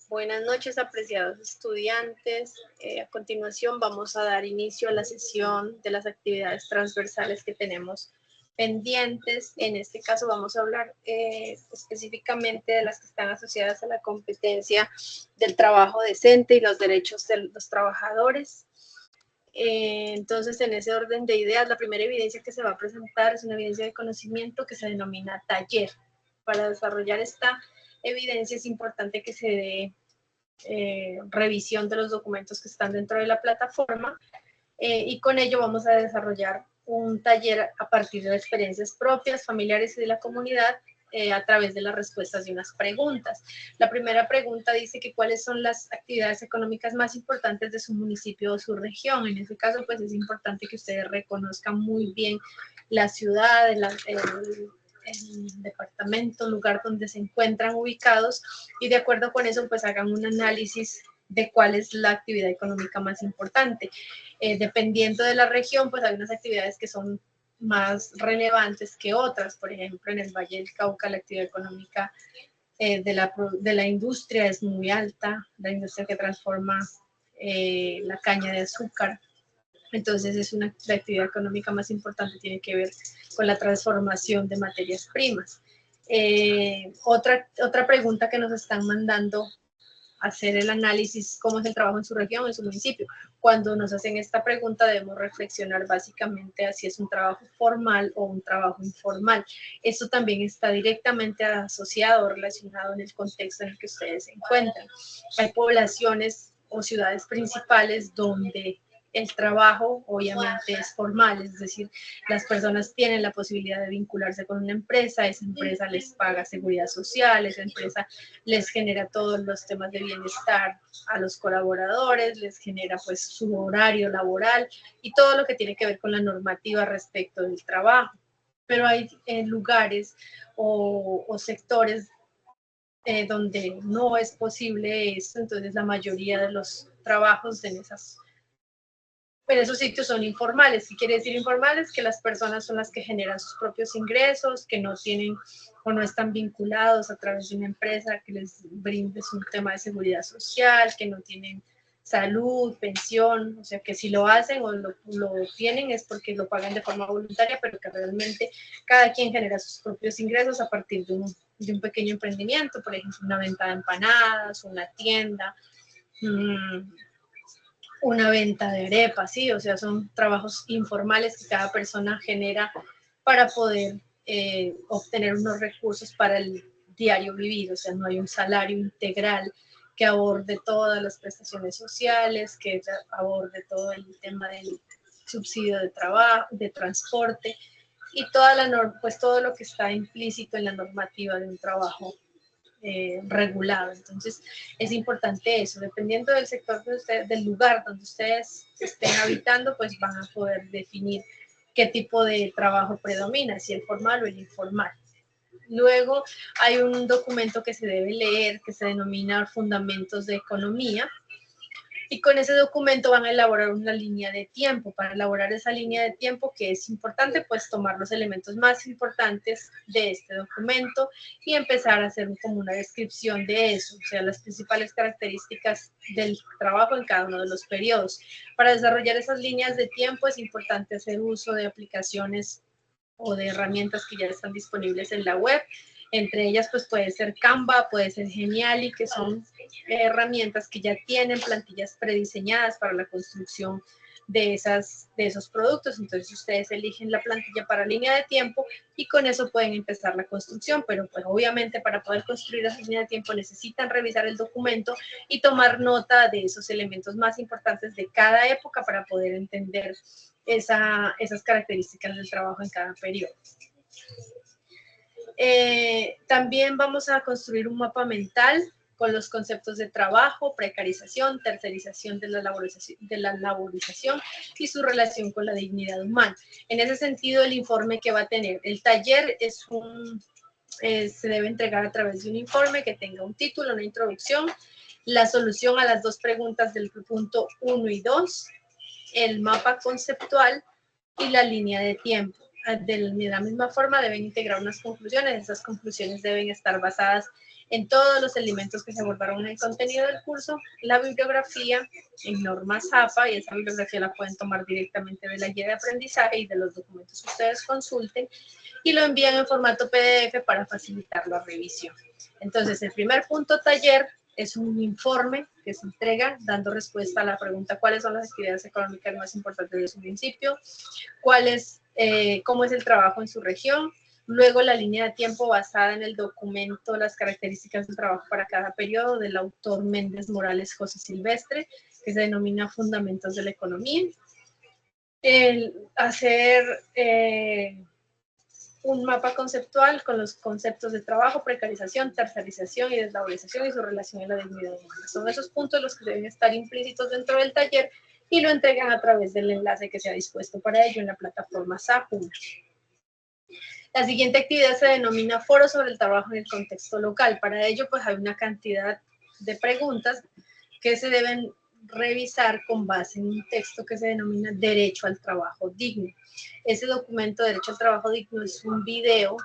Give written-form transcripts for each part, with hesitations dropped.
Buenas noches, apreciados estudiantes. A continuación vamos a dar inicio a la sesión de las actividades transversales que tenemos pendientes. En este caso vamos a hablar específicamente de las que están asociadas a la competencia del trabajo decente y los derechos de los trabajadores. Entonces, en ese orden de ideas, la primera evidencia que se va a presentar es una evidencia de conocimiento que se denomina taller. Para desarrollar esta evidencia es importante que se dé revisión de los documentos que están dentro de la plataforma y con ello vamos a desarrollar un taller a partir de experiencias propias, familiares y de la comunidad a través de las respuestas de unas preguntas. La primera pregunta dice que cuáles son las actividades económicas más importantes de su municipio o su región. En este caso, pues es importante que ustedes reconozcan muy bien la ciudad, el departamento, lugar donde se encuentran ubicados y de acuerdo con eso pues hagan un análisis de cuál es la actividad económica más importante. Dependiendo de la región pues hay unas actividades que son más relevantes que otras. Por ejemplo, en el Valle del Cauca la actividad económica de la industria es muy alta, la industria que transforma la caña de azúcar. Entonces la actividad económica más importante tiene que ver con la transformación de materias primas. Otra pregunta que nos están mandando hacer el análisis, cómo es el trabajo en su región, en su municipio. Cuando nos hacen esta pregunta debemos reflexionar básicamente a si es un trabajo formal o un trabajo informal. Esto también está directamente asociado o relacionado en el contexto en el que ustedes se encuentran. Hay poblaciones o ciudades principales donde el trabajo obviamente es formal, es decir, las personas tienen la posibilidad de vincularse con una empresa, esa empresa les paga seguridad social, esa empresa les genera todos los temas de bienestar a los colaboradores, les genera pues su horario laboral y todo lo que tiene que ver con la normativa respecto del trabajo. Pero hay lugares o sectores donde no es posible esto, entonces la mayoría de los trabajos en esos sitios son informales. ¿Qué quiere decir informales? Que las personas son las que generan sus propios ingresos, que no tienen o no están vinculados a través de una empresa que les brinde un tema de seguridad social, que no tienen salud, pensión, o sea que si lo hacen o lo tienen es porque lo pagan de forma voluntaria, pero que realmente cada quien genera sus propios ingresos a partir de un pequeño emprendimiento, por ejemplo, una venta de empanadas, una tienda, una venta de arepas, ¿sí? O sea, son trabajos informales que cada persona genera para poder obtener unos recursos para el diario vivir. O sea, no hay un salario integral que aborde todas las prestaciones sociales, que aborde todo el tema del subsidio de trabajo, de transporte y pues todo lo que está implícito en la normativa de un trabajo regulado. Entonces es importante eso, dependiendo del sector del lugar donde ustedes estén habitando, pues van a poder definir qué tipo de trabajo predomina, si el formal o el informal. Luego hay un documento que se debe leer que se denomina Fundamentos de Economía, y con ese documento van a elaborar una línea de tiempo. Para elaborar esa línea de tiempo, que es importante, pues tomar los elementos más importantes de este documento y empezar a hacer como una descripción de eso, o sea, las principales características del trabajo en cada uno de los periodos. Para desarrollar esas líneas de tiempo es importante hacer uso de aplicaciones o de herramientas que ya están disponibles en la web. Entre ellas, pues puede ser Canva, puede ser Geniali, que son herramientas que ya tienen plantillas prediseñadas para la construcción de esos productos. Entonces ustedes eligen la plantilla para línea de tiempo y con eso pueden empezar la construcción, pero pues obviamente para poder construir esa línea de tiempo necesitan revisar el documento y tomar nota de esos elementos más importantes de cada época para poder entender esas características del trabajo en cada periodo. También vamos a construir un mapa mental con los conceptos de trabajo, precarización, tercerización de la laborización y su relación con la dignidad humana. En ese sentido, el informe que va a tener el taller se debe entregar a través de un informe que tenga un título, una introducción, la solución a las dos preguntas del punto 1 y 2, el mapa conceptual y la línea de tiempo. de la misma forma deben integrar unas conclusiones. Esas conclusiones deben estar basadas en todos los elementos que se abordaron en el contenido del curso, la bibliografía en normas APA, y esa bibliografía la pueden tomar directamente de la guía de aprendizaje y de los documentos que ustedes consulten, y lo envían en formato PDF para facilitar la revisión. Entonces, el primer punto taller es un informe que se entrega dando respuesta a la pregunta ¿cuáles son las actividades económicas más importantes de su municipio? ¿Cómo es el trabajo en su región? Luego la línea de tiempo basada en el documento Las características del trabajo para cada periodo del autor Méndez Morales José Silvestre, que se denomina Fundamentos de la Economía. Hacer un mapa conceptual con los conceptos de trabajo, precarización, tercerización y deslaborización y su relación en la dignidad humana. Son esos puntos los que deben estar implícitos dentro del taller y lo entregan a través del enlace que se ha dispuesto para ello en la plataforma SAPUNA. La siguiente actividad se denomina Foro sobre el trabajo en el contexto local. Para ello, pues hay una cantidad de preguntas que se deben revisar con base en un texto que se denomina Derecho al Trabajo Digno. Ese documento, Derecho al Trabajo Digno, es un video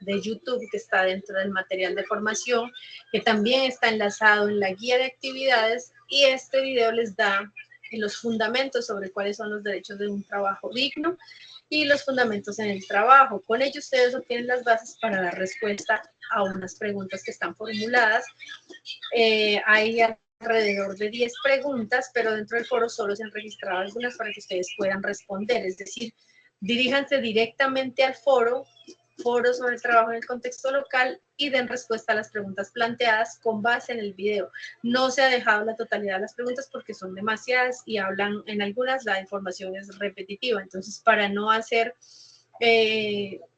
de YouTube que está dentro del material de formación, que también está enlazado en la guía de actividades, y este video les da los fundamentos sobre cuáles son los derechos de un trabajo digno y los fundamentos en el trabajo. Con ello ustedes obtienen las bases para dar respuesta a unas preguntas que están formuladas. Hay alrededor de 10 preguntas, pero dentro del foro solo se han registrado algunas para que ustedes puedan responder. Es decir, diríjanse directamente al foro sobre el trabajo en el contexto local, y den respuesta a las preguntas planteadas con base en el video. No se ha dejado la totalidad de las preguntas porque son demasiadas y hablan, en algunas la información es repetitiva. Entonces, para no hacer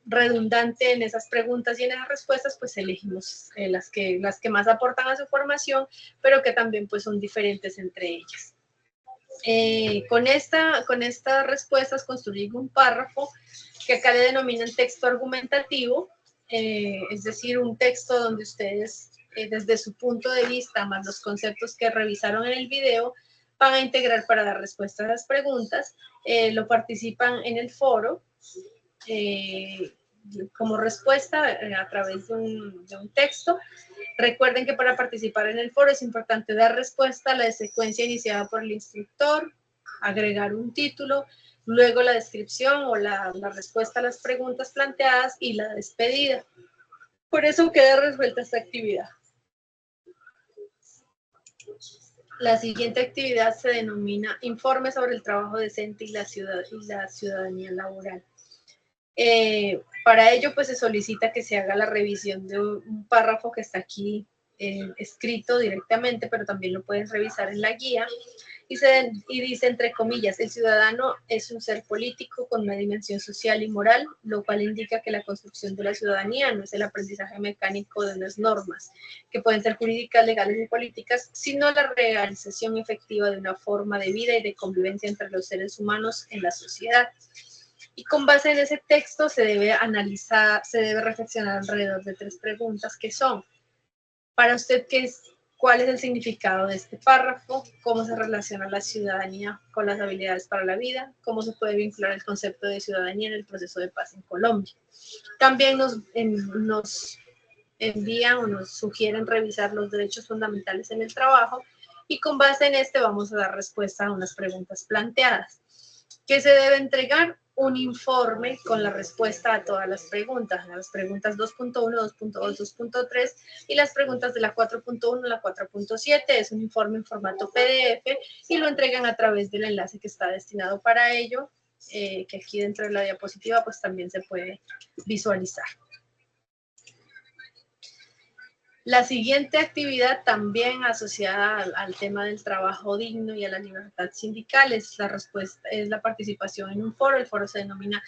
redundante en esas preguntas y en esas respuestas, pues elegimos las que más aportan a su formación, pero que también pues son diferentes entre ellas. Con estas respuestas construí un párrafo que acá le denominan texto argumentativo, es decir, un texto donde ustedes, desde su punto de vista, más los conceptos que revisaron en el video, van a integrar para dar respuesta a las preguntas. Lo participan en el foro como respuesta a través de un texto. Recuerden que para participar en el foro es importante dar respuesta a la secuencia iniciada por el instructor, agregar un título, luego la descripción o la respuesta a las preguntas planteadas y la despedida. Por eso queda resuelta esta actividad. La siguiente actividad se denomina Informe sobre el trabajo decente y la ciudadanía laboral. Para ello, pues se solicita que se haga la revisión de un párrafo que está aquí escrito directamente, pero también lo pueden revisar en la guía, y dice entre comillas: el ciudadano es un ser político con una dimensión social y moral, lo cual indica que la construcción de la ciudadanía no es el aprendizaje mecánico de unas normas, que pueden ser jurídicas, legales y políticas, sino la realización efectiva de una forma de vida y de convivencia entre los seres humanos en la sociedad. Y con base en ese texto se debe analizar, se debe reflexionar alrededor de 3 preguntas que son: para usted, ¿cuál es el significado de este párrafo? ¿Cómo se relaciona la ciudadanía con las habilidades para la vida? ¿Cómo se puede vincular el concepto de ciudadanía en el proceso de paz en Colombia? También nos envían o nos sugieren revisar los derechos fundamentales en el trabajo, y con base en este vamos a dar respuesta a unas preguntas planteadas. ¿Qué se debe entregar? Un informe con la respuesta a todas las preguntas 2.1, 2.2, 2.3 y las preguntas de la 4.1, la 4.7. Es un informe en formato PDF y lo entregan a través del enlace que está destinado para ello, que aquí dentro de la diapositiva pues también se puede visualizar. La siguiente actividad, también asociada al tema del trabajo digno y a la libertad sindical, es la participación en un foro. El foro se denomina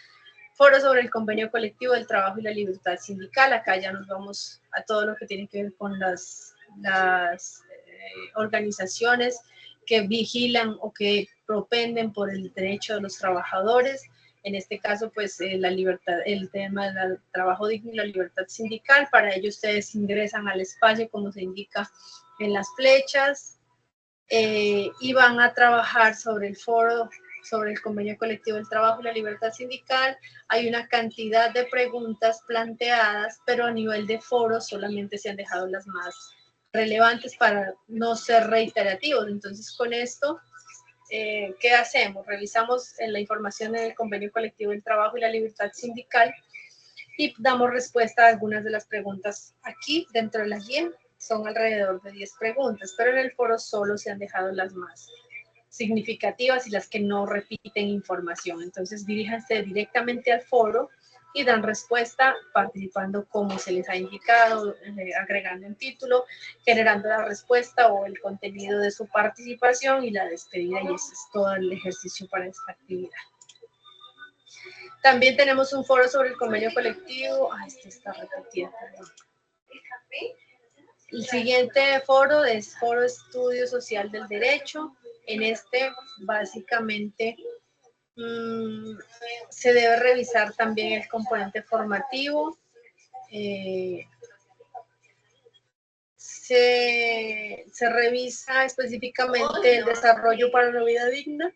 Foro sobre el Convenio Colectivo del Trabajo y la Libertad Sindical. Acá ya nos vamos a todo lo que tiene que ver con las organizaciones que vigilan o que propenden por el derecho de los trabajadores. En este caso, pues la libertad, el tema del trabajo digno y la libertad sindical. Para ello ustedes ingresan al espacio como se indica en las flechas, y van a trabajar sobre el foro sobre el convenio colectivo del trabajo y la libertad sindical. Hay una cantidad de preguntas planteadas, pero a nivel de foro solamente se han dejado las más relevantes para no ser reiterativos. Entonces, con esto, ¿qué hacemos? Revisamos la información del convenio colectivo del trabajo y la libertad sindical y damos respuesta a algunas de las preguntas aquí dentro de la guía. Son alrededor de 10 preguntas, pero en el foro solo se han dejado las más significativas y las que no repiten información. Entonces, diríjanse directamente al foro y dan respuesta participando como se les ha indicado, agregando un título, generando la respuesta o el contenido de su participación y la despedida, y ese es todo el ejercicio para esta actividad. También tenemos un foro sobre el convenio colectivo. Este está repetido. El siguiente foro es Foro Estudio Social del Derecho. En este, básicamente, se debe revisar también el componente formativo. Se revisa específicamente el desarrollo para una vida digna.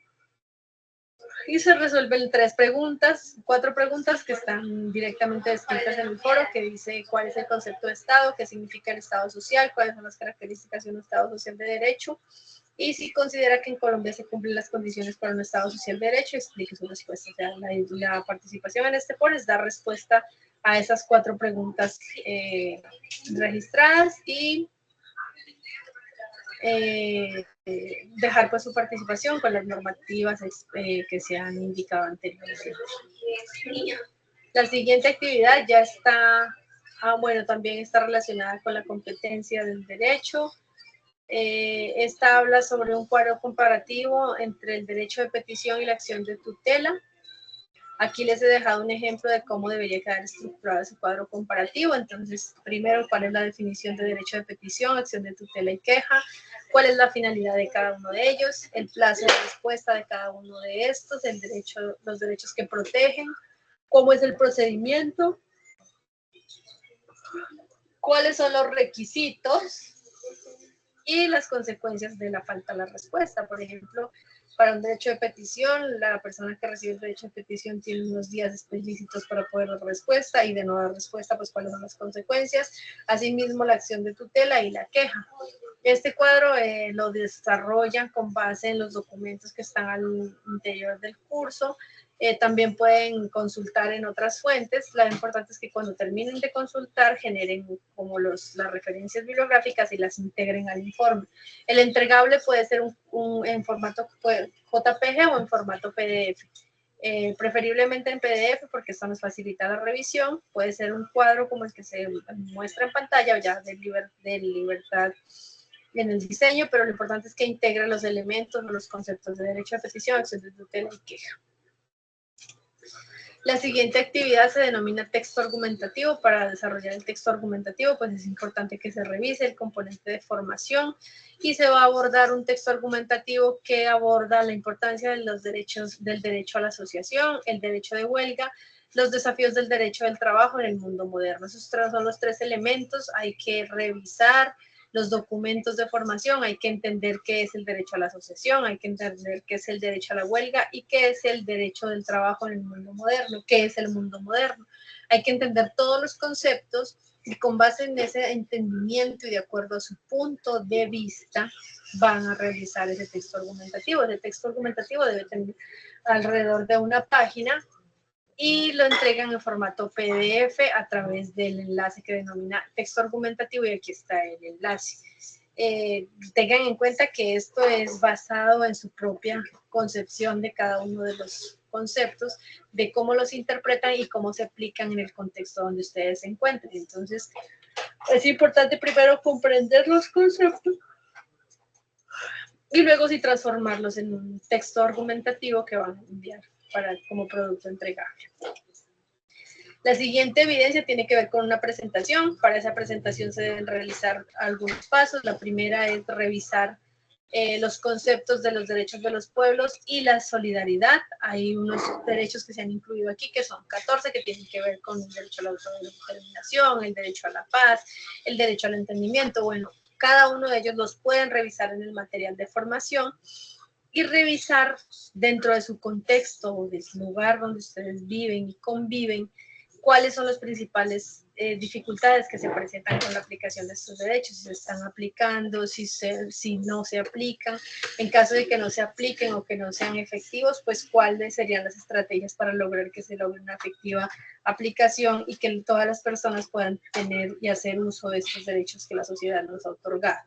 Y se resuelven 4 preguntas que están directamente descritas en el foro, que dice cuál es el concepto de Estado, qué significa el Estado social, cuáles son las características de un Estado social de derecho, y si considera que en Colombia se cumplen las condiciones para un Estado social de derecho, explique su respuesta. O sea, la participación en este foro es dar respuesta a esas 4 preguntas registradas y dejar pues su participación con las normativas que se han indicado anteriormente. La siguiente actividad ya está, bueno, también está relacionada con la competencia del derecho. Esta habla sobre un cuadro comparativo entre el derecho de petición y la acción de tutela. Aquí les he dejado un ejemplo de cómo debería quedar estructurado ese cuadro comparativo. Entonces, primero, ¿cuál es la definición de derecho de petición, acción de tutela y queja? ¿Cuál es la finalidad de cada uno de ellos? El plazo de respuesta de cada uno de estos, los derechos que protegen, cómo es el procedimiento, cuáles son los requisitos y las consecuencias de la falta de la respuesta. Por ejemplo, para un derecho de petición, la persona que recibe el derecho de petición tiene unos días explícitos para poder dar respuesta, y de no dar respuesta, pues cuáles son las consecuencias. Asimismo, la acción de tutela y la queja. Este cuadro lo desarrollan con base en los documentos que están al interior del curso. También pueden consultar en otras fuentes. Lo importante es que cuando terminen de consultar generen como las referencias bibliográficas y las integren al informe. El entregable puede ser en formato JPG o en formato PDF. Preferiblemente en PDF porque esto nos facilita la revisión. Puede ser un cuadro como el que se muestra en pantalla, o ya de libertad en el diseño, pero lo importante es que integre los elementos o los conceptos de derecho de petición, acción de tutela y queja. La siguiente actividad se denomina texto argumentativo. Para desarrollar el texto argumentativo, pues es importante que se revise el componente de formación y se va a abordar un texto argumentativo que aborda la importancia de los derechos, del derecho a la asociación, el derecho de huelga, los desafíos del derecho del trabajo en el mundo moderno. Esos son los 3 elementos. Hay que revisar los documentos de formación, hay que entender qué es el derecho a la asociación, hay que entender qué es el derecho a la huelga y qué es el derecho del trabajo en el mundo moderno, qué es el mundo moderno. Hay que entender todos los conceptos y con base en ese entendimiento y de acuerdo a su punto de vista van a realizar ese texto argumentativo. Ese texto argumentativo debe tener alrededor de 1 página y lo entregan en formato PDF a través del enlace que denomina texto argumentativo, y aquí está el enlace. Tengan en cuenta que esto es basado en su propia concepción de cada uno de los conceptos, de cómo los interpretan y cómo se aplican en el contexto donde ustedes se encuentren. Entonces, es importante primero comprender los conceptos y luego sí transformarlos en un texto argumentativo que van a enviar como producto entregable. La siguiente evidencia tiene que ver con una presentación. Para esa presentación se deben realizar algunos pasos. La primera es revisar los conceptos de los derechos de los pueblos y la solidaridad. Hay unos derechos que se han incluido aquí, que son 14, que tienen que ver con el derecho a la autodeterminación, el derecho a la paz, el derecho al entendimiento. Bueno, cada uno de ellos los pueden revisar en el material de formación. y revisar dentro de su contexto o del lugar donde ustedes viven y conviven, cuáles son las principales dificultades que se presentan con la aplicación de estos derechos, si se están aplicando, si no se aplican. En caso de que no se apliquen o que no sean efectivos, pues cuáles serían las estrategias para lograr que se logre una efectiva aplicación y que todas las personas puedan tener y hacer uso de estos derechos que la sociedad nos ha otorgado.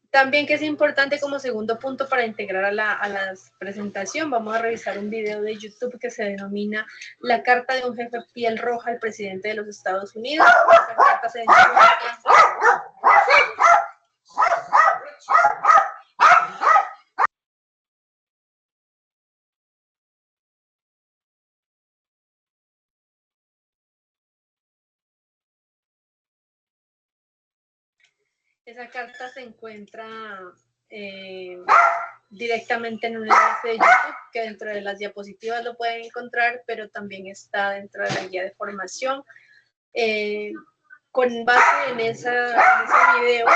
También que es importante como segundo punto para integrar a la presentación, vamos a revisar un video de YouTube que se denomina La carta de un jefe piel roja al presidente de los Estados Unidos. Esta carta se denomina... Esa carta se encuentra directamente en un enlace de YouTube, que dentro de las diapositivas lo pueden encontrar, pero también está dentro de la guía de formación. Con base en ese video,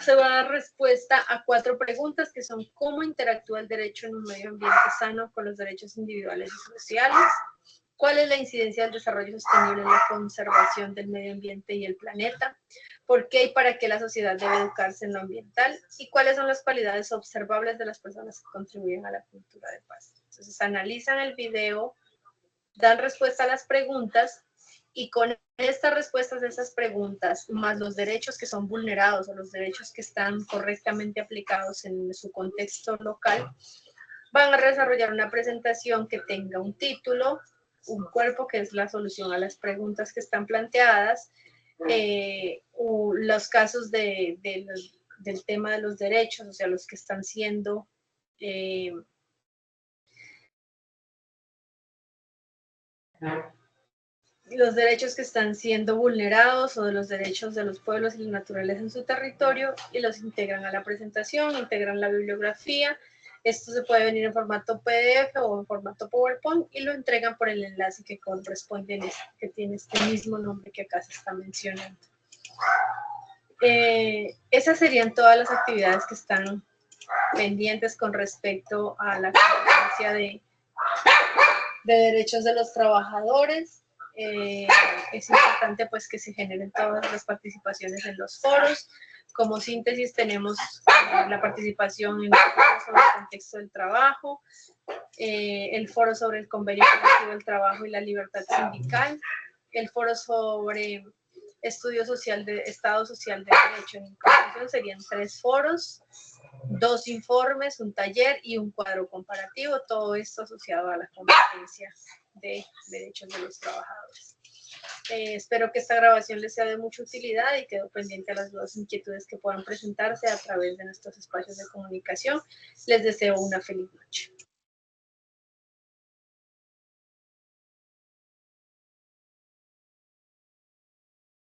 se va a dar respuesta a 4 preguntas que son: ¿cómo interactúa el derecho en un medio ambiente sano con los derechos individuales y sociales? ¿Cuál es la incidencia del desarrollo sostenible en la conservación del medio ambiente y el planeta? ¿Por qué y para qué la sociedad debe educarse en lo ambiental? ¿Y cuáles son las cualidades observables de las personas que contribuyen a la cultura de paz? Entonces, analizan el video, dan respuesta a las preguntas, y con estas respuestas de esas preguntas, más los derechos que son vulnerados o los derechos que están correctamente aplicados en su contexto local, van a desarrollar una presentación que tenga un título, un cuerpo, que es la solución a las preguntas que están planteadas, los casos del tema de los derechos, o sea, los que están siendo los derechos que están siendo vulnerados, o de los derechos de los pueblos y los naturales en su territorio, y los integran a la presentación, integran la bibliografía. Esto se puede venir en formato PDF o en formato PowerPoint y lo entregan por el enlace que corresponde, que tiene este mismo nombre que acá se está mencionando. Esas serían todas las actividades que están pendientes con respecto a la conferencia de derechos de los trabajadores. Es importante pues que se generen todas las participaciones en los foros. Como síntesis tenemos la participación en el foro sobre el contexto del trabajo, el foro sobre el convenio colectivo del trabajo y la libertad sindical, el foro sobre estudio social de Estado social de derecho. En conclusión serían 3 foros, 2 informes, un taller y un cuadro comparativo, todo esto asociado a la competencia de derechos de los trabajadores. Espero que esta grabación les sea de mucha utilidad y quedo pendiente a las dudas e inquietudes que puedan presentarse a través de nuestros espacios de comunicación. Les deseo una feliz noche.